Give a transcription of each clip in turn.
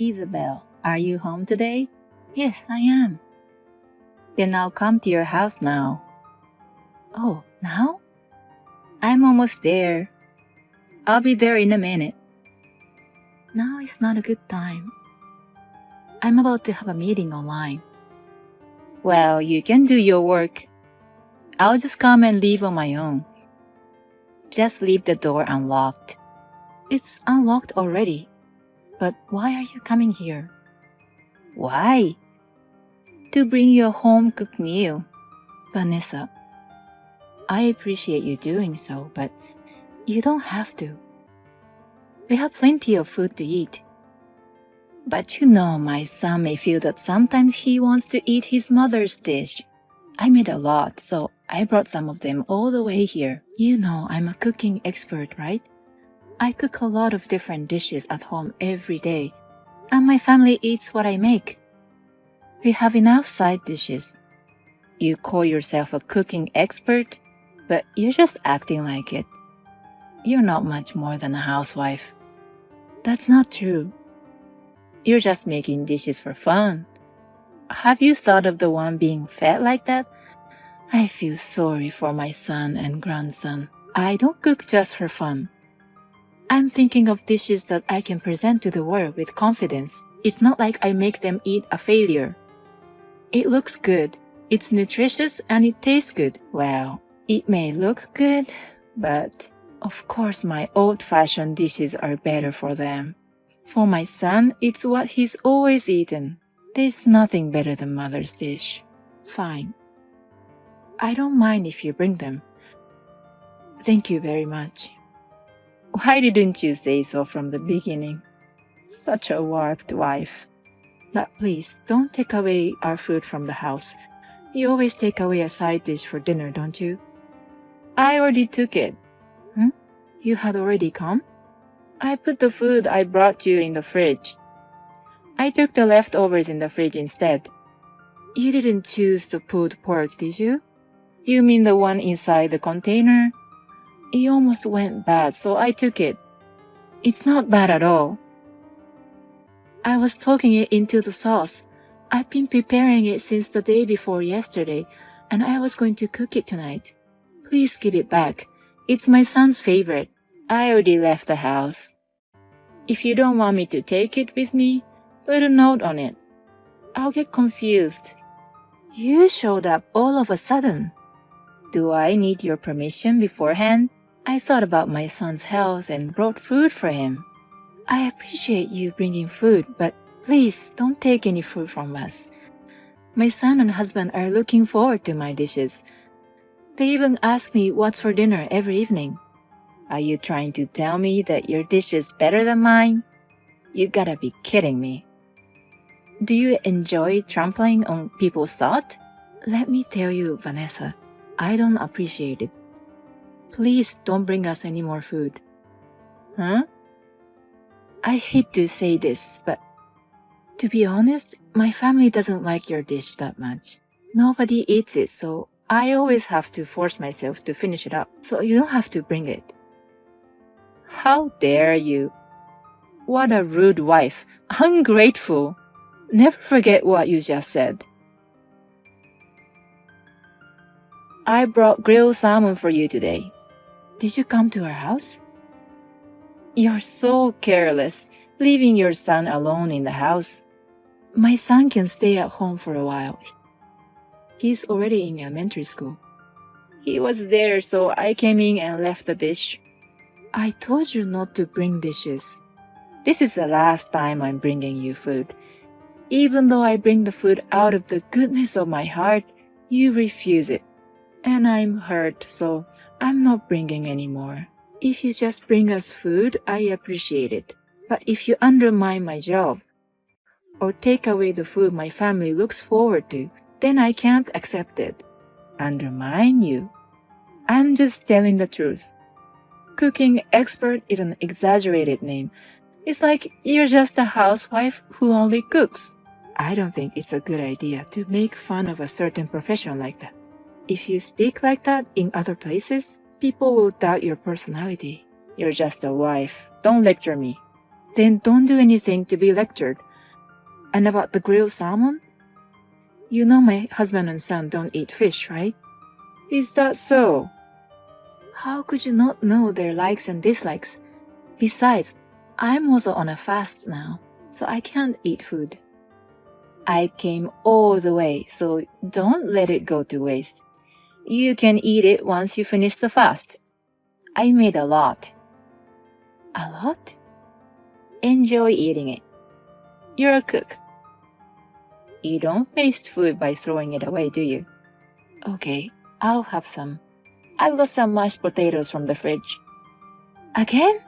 Isabel, are you home today? Yes, I am. Then I'll come to your house now. Oh, now? I'm almost there. I'll be there in a minute. Now is not a good time. I'm about to have a meeting online. Well, you can do your work. I'll just come and leave on my own. Just leave the door unlocked. It's unlocked already. But why are you coming here? Why? To bring you a home-cooked meal. Vanessa, I appreciate you doing so, but you don't have to. We have plenty of food to eat. But you know, my son may feel that sometimes he wants to eat his mother's dish. I made a lot, so I brought some of them all the way here. You know, I'm a cooking expert, right? I cook a lot of different dishes at home every day, and my family eats what I make. We have enough side dishes. You call yourself a cooking expert, but you're just acting like it. You're not much more than a housewife. That's not true. You're just making dishes for fun. Have you thought of the one being fed like that? I feel sorry for my son and grandson. I don't cook just for fun. I'm thinking of dishes that I can present to the world with confidence. It's not like I make them eat a failure. It looks good, it's nutritious, and it tastes good. Well, it may look good, but of course my old-fashioned dishes are better for them. For my son, it's what he's always eaten. There's nothing better than mother's dish. Fine. I don't mind if you bring them. Thank you very much. Why didn't you say so from the beginning? Such a warped wife. But please, don't take away our food from the house. You always take away a side dish for dinner, don't you? I already took it. You had already come? I put the food I brought you in the fridge. I took the leftovers in the fridge instead. You didn't choose the pulled pork, did you? You mean the one inside the container? It almost went bad, so I took it. It's not bad at all. I was talking it into the sauce. I've been preparing it since the day before yesterday, and I was going to cook it tonight. Please give it back. It's my son's favorite. I already left the house. If you don't want me to take it with me, put a note on it. I'll get confused. You showed up all of a sudden. Do I need your permission beforehand? I thought about my son's health and brought food for him. I appreciate you bringing food, but please don't take any food from us. My son and husband are looking forward to my dishes. They even ask me what's for dinner every evening. Are you trying to tell me that your dish is better than mine? You gotta be kidding me. Do you enjoy trampling on people's thought? Let me tell you, Vanessa, I don't appreciate it. Please don't bring us any more food. Huh? I hate to say this, but to be honest, my family doesn't like your dish that much. Nobody eats it, so I always have to force myself to finish it up, so you don't have to bring it. How dare you? What a rude wife. Ungrateful. Never forget what you just said. I brought grilled salmon for you today. Did you come to our house? You're so careless, leaving your son alone in the house. My son can stay at home for a while. He's already in elementary school. He was there, so I came in and left the dish. I told you not to bring dishes. This is the last time I'm bringing you food. Even though I bring the food out of the goodness of my heart, you refuse it. And I'm hurt, so I'm not bringing any more. If you just bring us food, I appreciate it. But if you undermine my job, or take away the food my family looks forward to, then I can't accept it. Undermine you? I'm just telling the truth. Cooking expert is an exaggerated name. It's like you're just a housewife who only cooks. I don't think it's a good idea to make fun of a certain profession like that. If you speak like that in other places, people will doubt your personality. You're just a wife. Don't lecture me. Then don't do anything to be lectured. And about the grilled salmon? You know my husband and son don't eat fish, right? Is that so? How could you not know their likes and dislikes? Besides, I'm also on a fast now, so I can't eat food. I came all the way, so don't let it go to waste. You can eat it once you finish the fast. I made a lot. A lot? Enjoy eating it. You're a cook. You don't waste food by throwing it away, do you? Okay, I'll have some. I've got some mashed potatoes from the fridge. Again?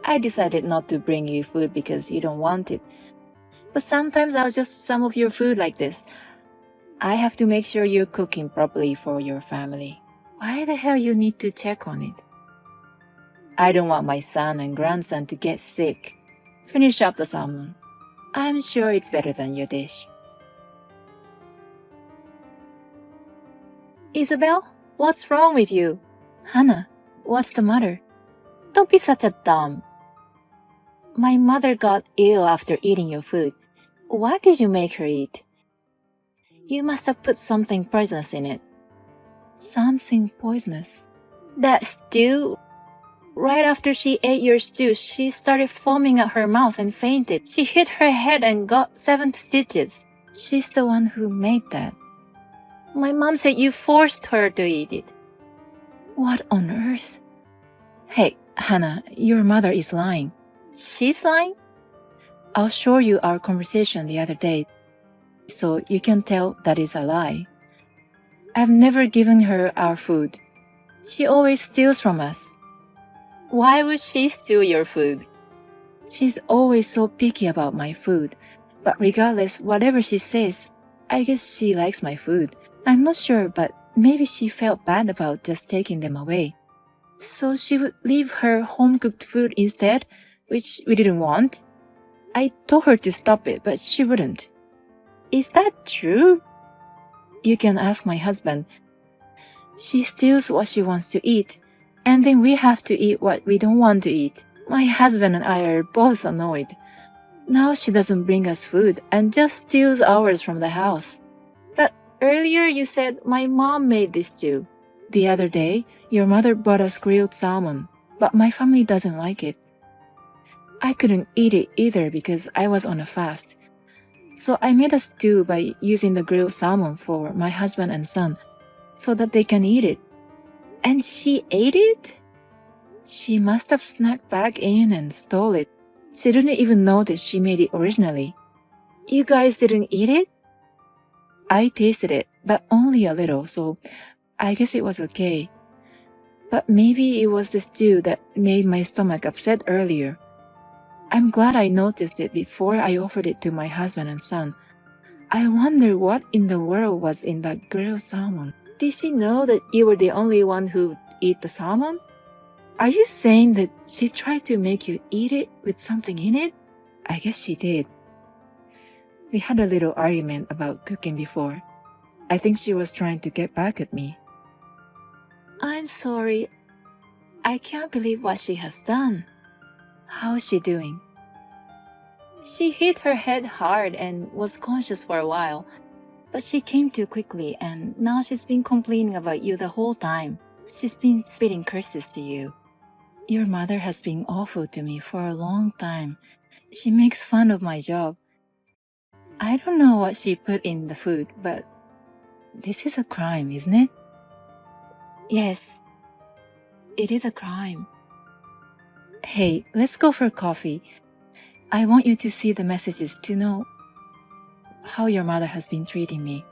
I decided not to bring you food because you don't want it. But sometimes I'll just some of your food like this. I have to make sure you're cooking properly for your family. Why the hell you need to check on it? I don't want my son and grandson to get sick. Finish up the salmon. I'm sure it's better than your dish. Isabel, what's wrong with you? Hannah, what's the matter? Don't be such a dumb. My mother got ill after eating your food. What did you make her eat? You must have put something poisonous in it. Something poisonous? That stew? Right after she ate your stew, she started foaming at her mouth and fainted. She hit her head and got 7 stitches. She's the one who made that. My mom said you forced her to eat it. What on earth? Hey, Hannah, your mother is lying. She's lying? I'll show you our conversation the other day, so you can tell that is a lie. I've never given her our food. She always steals from us. Why would she steal your food? She's always so picky about my food, but regardless, whatever she says, I guess she likes my food. I'm not sure, but maybe she felt bad about just taking them away. So she would leave her home-cooked food instead, which we didn't want. I told her to stop it, but she wouldn't. Is that true? You can ask my husband. She steals what she wants to eat, and then we have to eat what we don't want to eat. My husband and I are both annoyed. Now she doesn't bring us food and just steals ours from the house. But earlier you said my mom made this too. The other day, your mother brought us grilled salmon, but my family doesn't like it. I couldn't eat it either because I was on a fast. So I made a stew by using the grilled salmon for my husband and son so that they can eat it. And she ate it? She must have snuck back in and stole it. She didn't even notice she made it originally. You guys didn't eat it? I tasted it, but only a little, so I guess it was okay. But maybe it was the stew that made my stomach upset earlier. I'm glad I noticed it before I offered it to my husband and son. I wonder what in the world was in that grilled salmon. Did she know that you were the only one who ate the salmon? Are you saying that she tried to make you eat it with something in it? I guess she did. We had a little argument about cooking before. I think she was trying to get back at me. I'm sorry. I can't believe what she has done. How is she doing? She hit her head hard and was conscious for a while, but she came to quickly and now she's been complaining about you the whole time. She's been spitting curses to you. Your mother has been awful to me for a long time. She makes fun of my job. I don't know what she put in the food, but this is a crime, isn't it? Yes, it is a crime. Hey, let's go for coffee. I want you to see the messages to know how your mother has been treating me.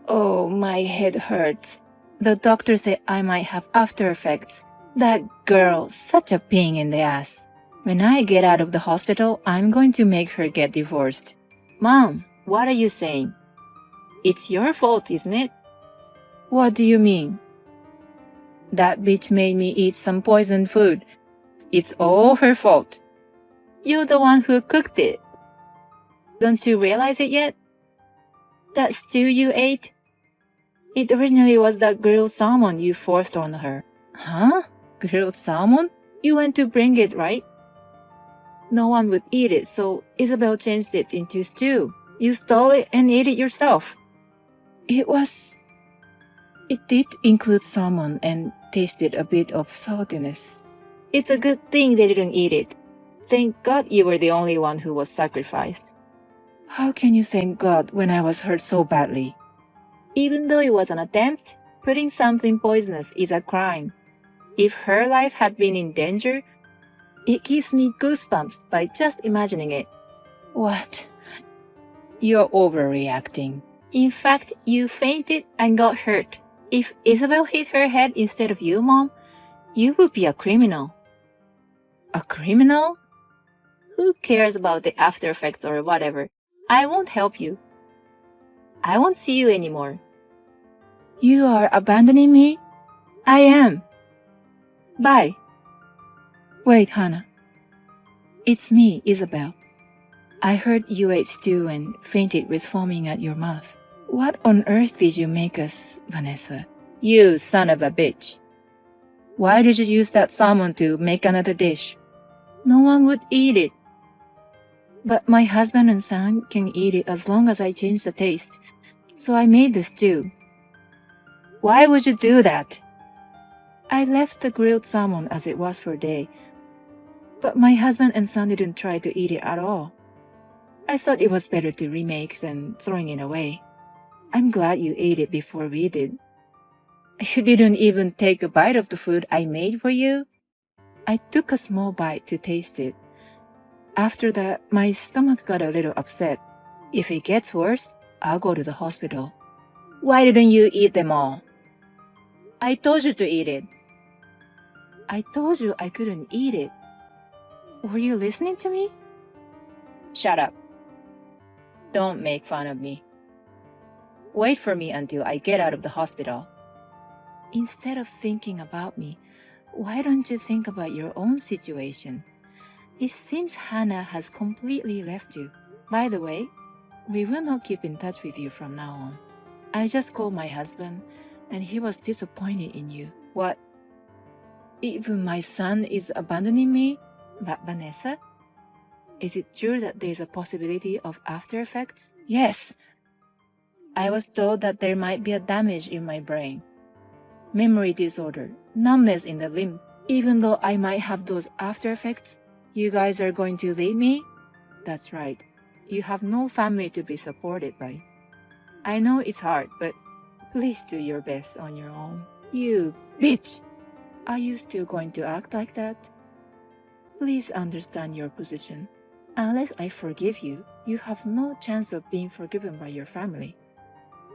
Oh, my head hurts. The doctor said I might have after effects. That girl, such a pain in the ass. When I get out of the hospital, I'm going to make her get divorced. Mom, what are you saying? It's your fault, isn't it? What do you mean? That bitch made me eat some poisoned food. It's all her fault. You're the one who cooked it. Don't you realize it yet? That stew you ate? It originally was that grilled salmon you forced on her. Huh? Grilled salmon? You went to bring it, right? No one would eat it, so Isabel changed it into stew. You stole it and ate it yourself. It did include salmon and tasted a bit of saltiness. It's a good thing they didn't eat it. Thank God you were the only one who was sacrificed. How can you thank God when I was hurt so badly? Even though it was an attempt, putting something poisonous is a crime. If her life had been in danger, it gives me goosebumps by just imagining it. What? You're overreacting. In fact, you fainted and got hurt. If Isabel hit her head instead of you, Mom, you would be a criminal. A criminal? Who cares about the after effects or whatever? I won't help you. I won't see you anymore. You are abandoning me? I am. Bye. Wait, Hannah. It's me, Isabel. I heard you ate stew and fainted with foaming at your mouth. What on earth did you make us, Vanessa? You son of a bitch. Why did you use that salmon to make another dish? No one would eat it. But my husband and son can eat it as long as I change the taste. So I made the stew. Why would you do that? I left the grilled salmon as it was for a day. But my husband and son didn't try to eat it at all. I thought it was better to remake than throwing it away. I'm glad you ate it before we did. You didn't even take a bite of the food I made for you? I took a small bite to taste it. After that, my stomach got a little upset. If it gets worse, I'll go to the hospital. Why didn't you eat them all? I told you to eat it. I told you I couldn't eat it. Were you listening to me? Shut up. Don't make fun of me. Wait for me until I get out of the hospital. Instead of thinking about me, why don't you think about your own situation? It seems Hannah has completely left you. By the way, we will not keep in touch with you from now on. I just called my husband, and he was disappointed in you. What? Even my son is abandoning me? But Vanessa? Is it true that there is a possibility of after effects? Yes. I was told that there might be a damage in my brain. Memory disorder, numbness in the limb. Even though I might have those after effects, you guys are going to leave me? That's right. You have no family to be supported by. I know it's hard, but please do your best on your own. You bitch! Are you still going to act like that? Please understand your position. Unless I forgive you, you have no chance of being forgiven by your family.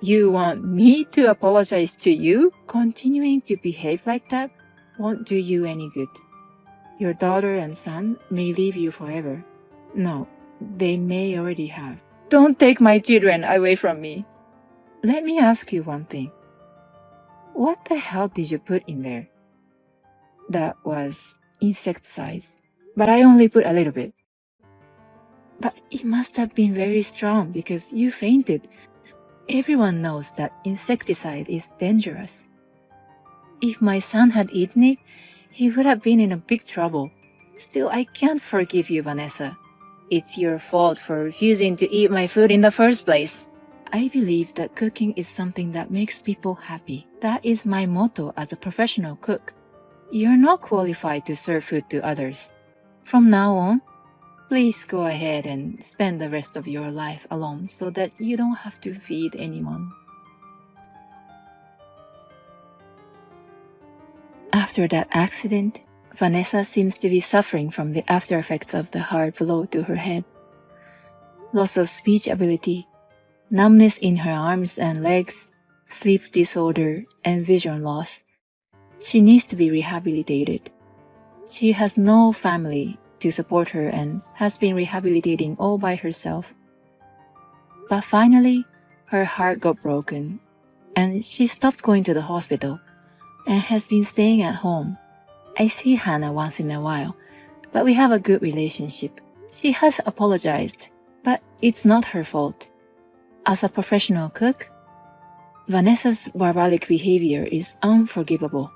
You want me to apologize to you? Continuing to behave like that won't do you any good. Your daughter and son may leave you forever. No, they may already have. Don't take my children away from me. Let me ask you one thing. What the hell did you put in there? That was insecticides, but I only put a little bit. But it must have been very strong because you fainted. Everyone knows that insecticide is dangerous. If my son had eaten it, he would have been in a big trouble. Still, I can't forgive you, Vanessa. It's your fault for refusing to eat my food in the first place. I believe that cooking is something that makes people happy. That is my motto as a professional cook. You're not qualified to serve food to others. From now on, please go ahead and spend the rest of your life alone so that you don't have to feed anyone. After that accident, Vanessa seems to be suffering from the after effects of the hard blow to her head. Loss of speech ability, numbness in her arms and legs, sleep disorder, and vision loss. She needs to be rehabilitated. She has no family to support her and has been rehabilitating all by herself. But finally, her heart got broken and she stopped going to the hospital and has been staying at home. I see Hannah once in a while, but we have a good relationship. She has apologized, but it's not her fault. As a professional cook, Vanessa's barbaric behavior is unforgivable.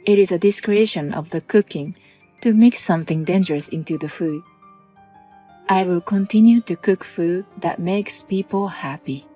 It is a discretion of the cooking to mix something dangerous into the food. I will continue to cook food that makes people happy.